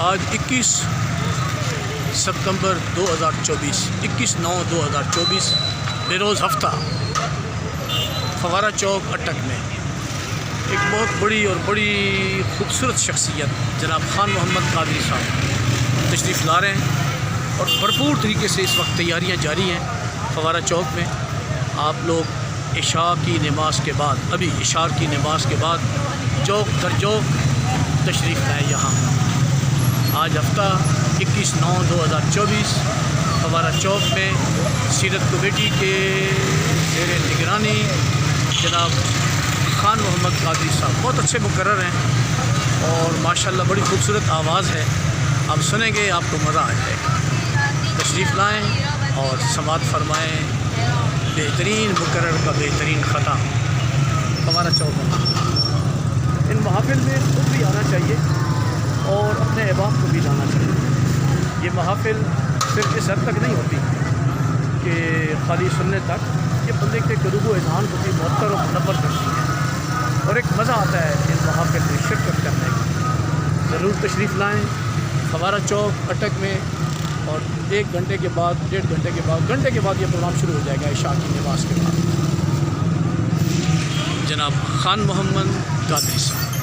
آج 21 ستمبر 2024 21/9/2024 بروز ہفتہ فوارہ چوک اٹک میں ایک بہت بڑی اور بڑی خوبصورت شخصیت جناب خان محمد قادری صاحب تشریف لا رہے ہیں اور بھرپور طریقے سے اس وقت تیاریاں جاری ہیں فوارہ چوک میں۔ آپ لوگ عشاء کی نماز کے بعد عشاء کی نماز کے بعد چوک در چوک تشریف لائیں یہاں۔ آج ہفتہ 21/9/2024 فوارہ چوک میں سیرت کمیٹی کے زیر نگرانی جناب خان محمد قادری صاحب بہت اچھے مقرر ہیں اور ماشاءاللہ بڑی خوبصورت آواز ہے، آپ سنیں گے آپ کو مزہ آ جائے گا۔ تشریف لائیں اور سماعت فرمائیں بہترین مقرر کا بہترین خطا فوارہ چوک میں۔ ان محافل میں خود بھی آنا چاہیے اور اپنے احباب کو بھی لانا چاہیے۔ یہ محافل صرف اس حد تک نہیں ہوتی کہ خالی سننے تک، یہ بندے کے قلوب و اذہان کو بھی معطر و منور کرتی ہے اور ایک مزہ آتا ہے ان محافل میں شرکت کرنے کا۔ ضرور تشریف لائیں فوارہ چوک اٹک میں، اور 1 گھنٹے کے بعد 1.5 گھنٹے کے بعد گھنٹے کے بعد یہ پروگرام شروع ہو جائے گا عشاء کی نماز کے بعد۔ جناب خان محمد قادری صاحب۔